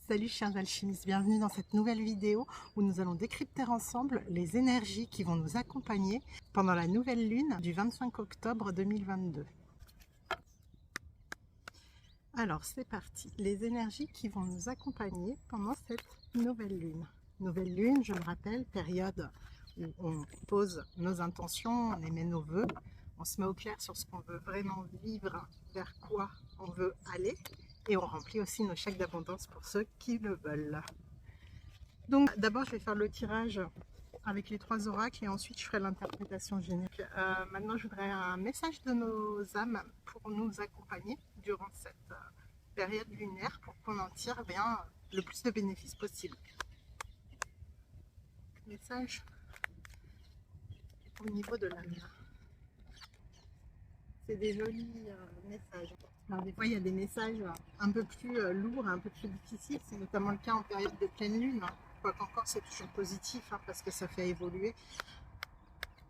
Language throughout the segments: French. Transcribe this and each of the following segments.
Salut chers alchimistes, bienvenue dans cette nouvelle vidéo où nous allons décrypter ensemble les énergies qui vont nous accompagner pendant la nouvelle lune du 25 octobre 2022. Alors c'est parti, les énergies qui vont nous accompagner pendant cette nouvelle lune. Nouvelle lune, je le rappelle, période où on pose nos intentions, on émet nos vœux, on se met au clair sur ce qu'on veut vraiment vivre, vers quoi on veut aller. Et on remplit aussi nos chèques d'abondance pour ceux qui le veulent. Donc d'abord je vais faire le tirage avec les 3 oracles et ensuite je ferai l'interprétation générique. Maintenant je voudrais un message de nos âmes pour nous accompagner durant cette période lunaire pour qu'on en tire bien le plus de bénéfices possible. Message au niveau de l'âme. C'est des jolis messages. Alors des fois il y a des messages un peu plus lourds, un peu plus difficiles, c'est notamment le cas en période de pleine lune, quoiqu'encore c'est toujours positif parce que ça fait évoluer.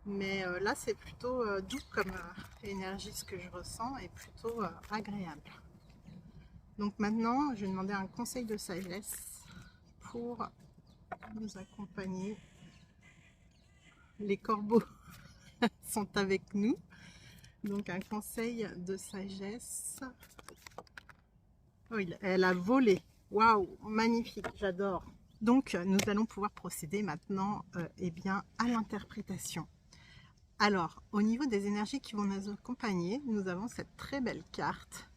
Mais là c'est plutôt doux comme énergie, ce que je ressens, et plutôt agréable. Donc maintenant je vais demander un conseil de sagesse pour nous accompagner. Les corbeaux sont avec nous. Donc un conseil de sagesse. Oh, elle a volé. Waouh, magnifique, j'adore. Donc nous allons pouvoir procéder maintenant à l'interprétation. Alors au niveau des énergies qui vont nous accompagner, nous avons cette très belle carte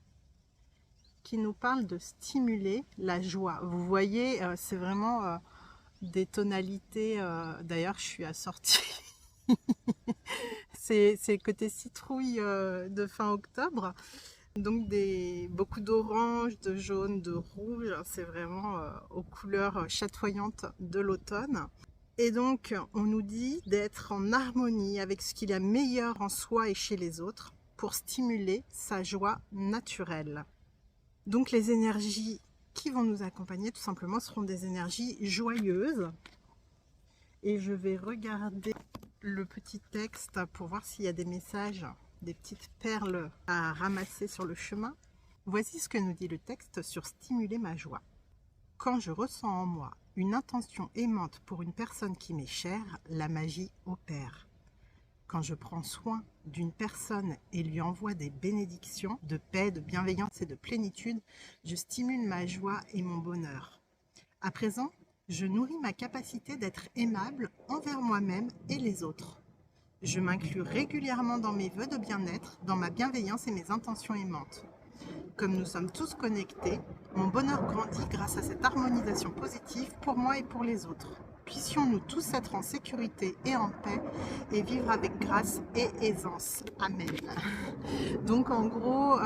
qui nous parle de stimuler la joie. Vous voyez, c'est vraiment des tonalités. D'ailleurs je suis assortie. C'est le côté citrouille de fin octobre, donc beaucoup d'orange, de jaune, de rouge, c'est vraiment aux couleurs chatoyantes de l'automne. Et donc on nous dit d'être en harmonie avec ce qu'il y a meilleur en soi et chez les autres pour stimuler sa joie naturelle. Donc les énergies qui vont nous accompagner tout simplement seront des énergies joyeuses. Et je vais regarder le petit texte pour voir s'il y a des messages, des petites perles à ramasser sur le chemin. Voici ce que nous dit le texte sur stimuler ma joie. Quand je ressens en moi une intention aimante pour une personne qui m'est chère, la magie opère. Quand je prends soin d'une personne et lui envoie des bénédictions de paix, de bienveillance et de plénitude, je stimule ma joie et mon bonheur. À présent, je nourris ma capacité d'être aimable envers moi-même et les autres. Je m'inclus régulièrement dans mes vœux de bien-être, dans ma bienveillance et mes intentions aimantes. Comme nous sommes tous connectés, mon bonheur grandit grâce à cette harmonisation positive pour moi et pour les autres. Puissions-nous tous être en sécurité et en paix et vivre avec grâce et aisance. Amen. Donc en gros,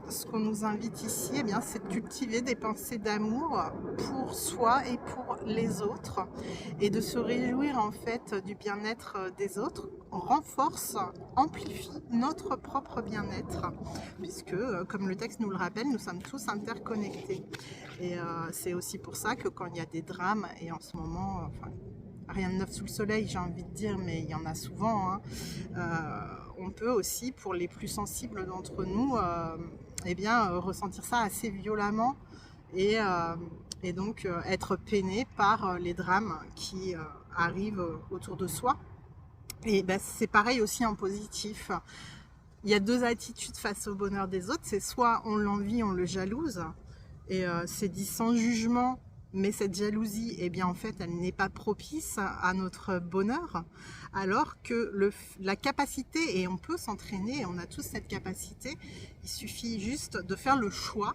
ce qu'on nous invite ici, c'est de cultiver des pensées d'amour pour soi et pour les autres et de se réjouir en fait du bien-être des autres. On renforce, amplifie notre propre bien-être puisque, comme le texte nous le rappelle, nous sommes tous interconnectés. Et c'est aussi pour ça que quand il y a des drames, et en ce moment, rien de neuf sous le soleil, j'ai envie de dire, mais il y en a souvent, on peut aussi, pour les plus sensibles d'entre nous, ressentir ça assez violemment et donc être peiné par les drames qui arrivent autour de soi. Et c'est pareil aussi en positif. Il y a 2 attitudes face au bonheur des autres, c'est soit on l'envie, on le jalouse, et c'est dit sans jugement, mais cette jalousie, en fait, elle n'est pas propice à notre bonheur, alors que la capacité, et on peut s'entraîner, on a tous cette capacité, il suffit juste de faire le choix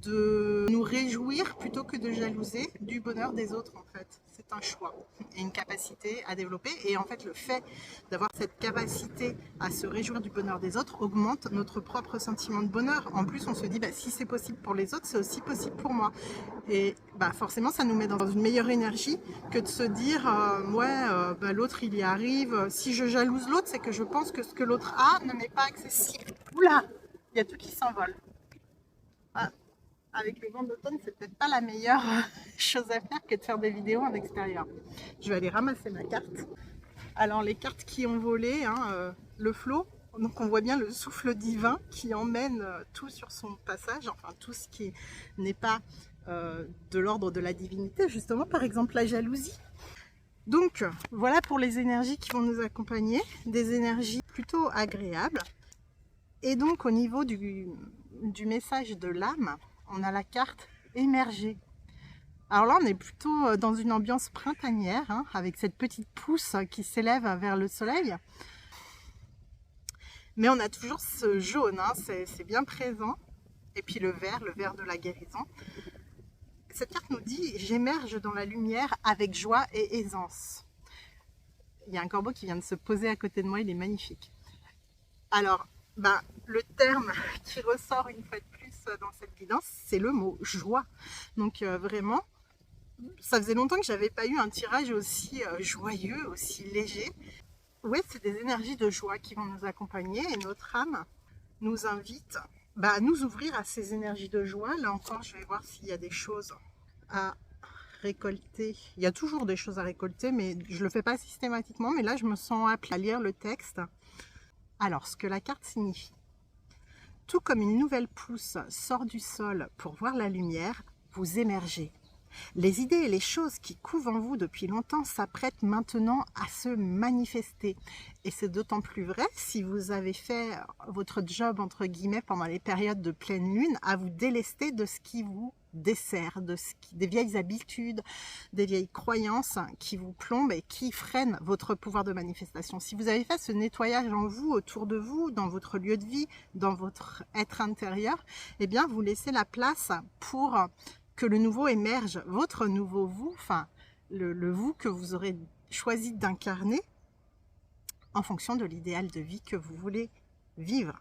de nous réjouir plutôt que de jalouser du bonheur des autres en fait. C'est un choix et une capacité à développer, et en fait le fait d'avoir cette capacité à se réjouir du bonheur des autres augmente notre propre sentiment de bonheur. En plus on se dit si c'est possible pour les autres, c'est aussi possible pour moi, et forcément ça nous met dans une meilleure énergie que de se dire l'autre il y arrive, si je jalouse l'autre c'est que je pense que ce que l'autre a ne m'est pas accessible. Oula, il y a tout qui s'envole. Avec le vent d'automne, c'est peut-être pas la meilleure chose à faire que de faire des vidéos en extérieur. Je vais aller ramasser ma carte. Alors les cartes qui ont volé, le flot, donc on voit bien le souffle divin qui emmène tout sur son passage, enfin tout ce qui n'est pas de l'ordre de la divinité, justement, par exemple la jalousie. Donc voilà pour les énergies qui vont nous accompagner, des énergies plutôt agréables. Et donc au niveau du message de l'âme, on a la carte émerger. Alors là on est plutôt dans une ambiance printanière, hein, avec cette petite pousse qui s'élève vers le soleil. Mais on a toujours ce jaune, hein, c'est bien présent. Et puis le vert de la guérison. Cette carte nous dit « J'émerge dans la lumière avec joie et aisance ». Il y a un corbeau qui vient de se poser à côté de moi, il est magnifique. Alors, le terme qui ressort une fois de plus dans cette guidance, c'est le mot « joie ». Donc vraiment, ça faisait longtemps que je n'avais pas eu un tirage aussi joyeux, aussi léger. Ouais, c'est des énergies de joie qui vont nous accompagner et notre âme nous invite à nous ouvrir à ces énergies de joie. Là encore, je vais voir s'il y a des choses à récolter. Il y a toujours des choses à récolter, mais je ne le fais pas systématiquement. Mais là, je me sens appelée à lire le texte. Alors, ce que la carte signifie. Tout comme une nouvelle pousse sort du sol pour voir la lumière, vous émergez. Les idées et les choses qui couvent en vous depuis longtemps s'apprêtent maintenant à se manifester. Et c'est d'autant plus vrai si vous avez fait votre job, entre guillemets, pendant les périodes de pleine lune, à vous délester de ce qui vous dessert, des vieilles habitudes, des vieilles croyances qui vous plombent et qui freinent votre pouvoir de manifestation. Si vous avez fait ce nettoyage en vous, autour de vous, dans votre lieu de vie, dans votre être intérieur, eh bien, vous laissez la place pour que le nouveau émerge, votre nouveau vous, enfin le vous que vous aurez choisi d'incarner en fonction de l'idéal de vie que vous voulez vivre.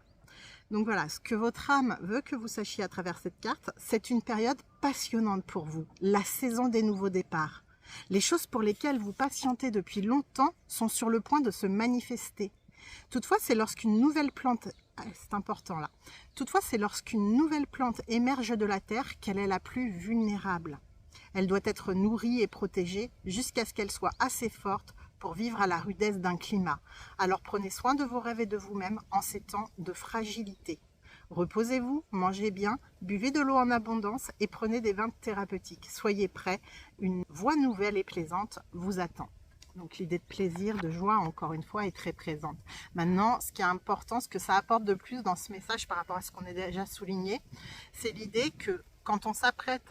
Donc voilà, ce que votre âme veut que vous sachiez à travers cette carte, c'est une période passionnante pour vous, la saison des nouveaux départs. Les choses pour lesquelles vous patientez depuis longtemps sont sur le point de se manifester. Toutefois, c'est lorsqu'une nouvelle plante, c'est important là, toutefois c'est lorsqu'une nouvelle plante émerge de la terre qu'elle est la plus vulnérable. Elle doit être nourrie et protégée jusqu'à ce qu'elle soit assez forte pour vivre à la rudesse d'un climat. Alors prenez soin de vos rêves et de vous-même en ces temps de fragilité. Reposez-vous, mangez bien, buvez de l'eau en abondance et prenez des vins thérapeutiques. Soyez prêts, une voie nouvelle et plaisante vous attend. Donc l'idée de plaisir, de joie, encore une fois, est très présente. Maintenant, ce qui est important, ce que ça apporte de plus dans ce message par rapport à ce qu'on a déjà souligné, c'est l'idée que quand on s'apprête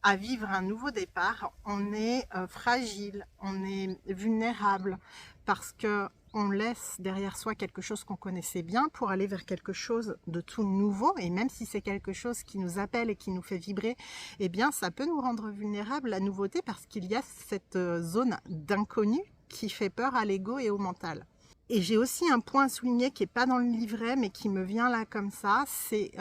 à vivre un nouveau départ, on est fragile, on est vulnérable, parce qu'on laisse derrière soi quelque chose qu'on connaissait bien pour aller vers quelque chose de tout nouveau. Et même si c'est quelque chose qui nous appelle et qui nous fait vibrer, eh bien ça peut nous rendre vulnérables, la nouveauté, parce qu'il y a cette zone d'inconnu qui fait peur à l'ego et au mental. Et j'ai aussi un point à souligner qui n'est pas dans le livret, mais qui me vient là comme ça, c'est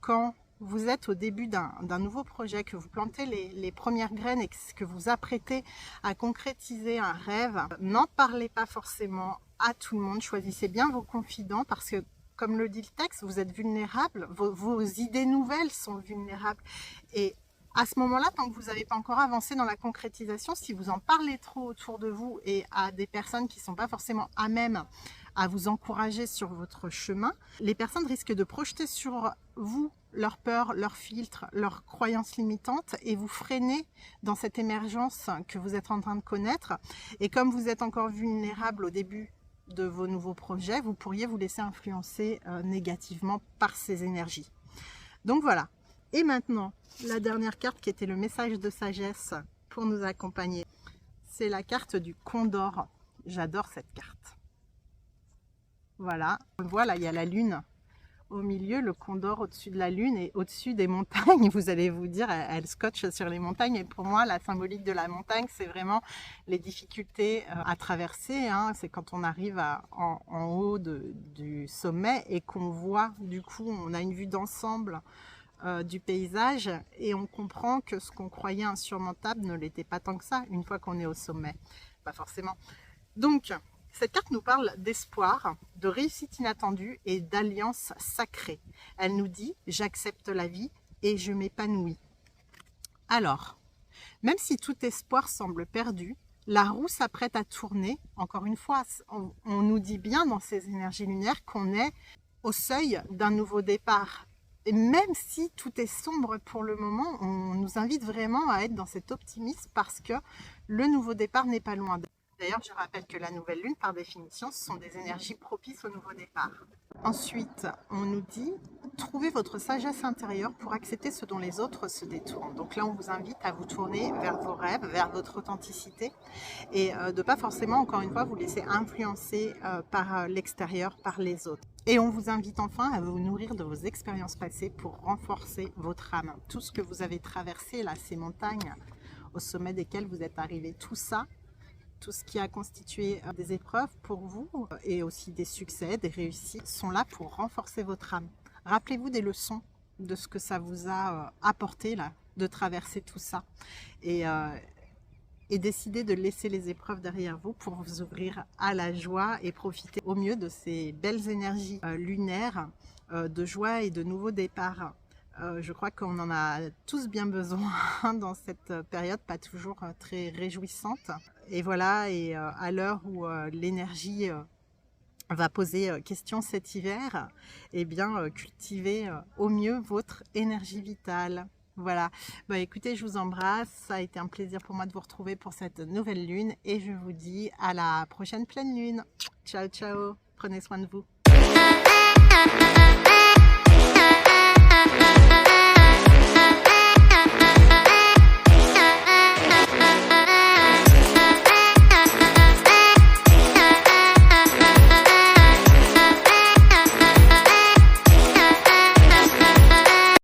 quand vous êtes au début d'un nouveau projet, que vous plantez les premières graines et que vous apprêtez à concrétiser un rêve, n'en parlez pas forcément à tout le monde. Choisissez bien vos confidents parce que, comme le dit le texte, vous êtes vulnérable, vos idées nouvelles sont vulnérables. Et à ce moment-là, tant que vous n'avez pas encore avancé dans la concrétisation, si vous en parlez trop autour de vous et à des personnes qui ne sont pas forcément à même à vous encourager sur votre chemin, les personnes risquent de projeter sur vous leurs peurs, leurs filtres, leurs croyances limitantes et vous freiner dans cette émergence que vous êtes en train de connaître. Et comme vous êtes encore vulnérable au début de vos nouveaux projets, vous pourriez vous laisser influencer négativement par ces énergies. Donc voilà. Et maintenant, la dernière carte qui était le message de sagesse pour nous accompagner, c'est la carte du Condor. J'adore cette carte. Voilà, on le voit là, il y a la lune au milieu, le Condor au-dessus de la lune et au-dessus des montagnes. Vous allez vous dire, elle scotche sur les montagnes. Et pour moi, la symbolique de la montagne, c'est vraiment les difficultés à traverser. Hein. C'est quand on arrive en haut du sommet et qu'on voit, du coup, on a une vue d'ensemble du paysage et on comprend que ce qu'on croyait insurmontable ne l'était pas tant que ça une fois qu'on est au sommet. Pas forcément. Donc, cette carte nous parle d'espoir, de réussite inattendue et d'alliance sacrée. Elle nous dit « J'accepte la vie et je m'épanouis ». Alors, même si tout espoir semble perdu, la roue s'apprête à tourner. Encore une fois, on nous dit bien dans ces énergies lunaires qu'on est au seuil d'un nouveau départ. Et même si tout est sombre pour le moment, on nous invite vraiment à être dans cet optimisme parce que le nouveau départ n'est pas loin. D'ailleurs, je rappelle que la nouvelle lune, par définition, ce sont des énergies propices au nouveau départ. Ensuite, on nous dit, trouvez votre sagesse intérieure pour accepter ce dont les autres se détournent. Donc là, on vous invite à vous tourner vers vos rêves, vers votre authenticité et de ne pas forcément, encore une fois, vous laisser influencer par l'extérieur, par les autres. Et on vous invite enfin à vous nourrir de vos expériences passées pour renforcer votre âme. Tout ce que vous avez traversé, là, ces montagnes au sommet desquelles vous êtes arrivé, tout ça, tout ce qui a constitué des épreuves pour vous et aussi des succès, des réussites, sont là pour renforcer votre âme. Rappelez-vous des leçons de ce que ça vous a apporté là, de traverser tout ça. Et décidez de laisser les épreuves derrière vous pour vous ouvrir à la joie et profiter au mieux de ces belles énergies lunaires de joie et de nouveaux départs. Je crois qu'on en a tous bien besoin dans cette période, pas toujours très réjouissante. Et voilà, et à l'heure où l'énergie va poser question cet hiver, eh bien, cultivez au mieux votre énergie vitale. Voilà, bah, écoutez, je vous embrasse, ça a été un plaisir pour moi de vous retrouver pour cette nouvelle lune et je vous dis à la prochaine pleine lune. Ciao, ciao, prenez soin de vous.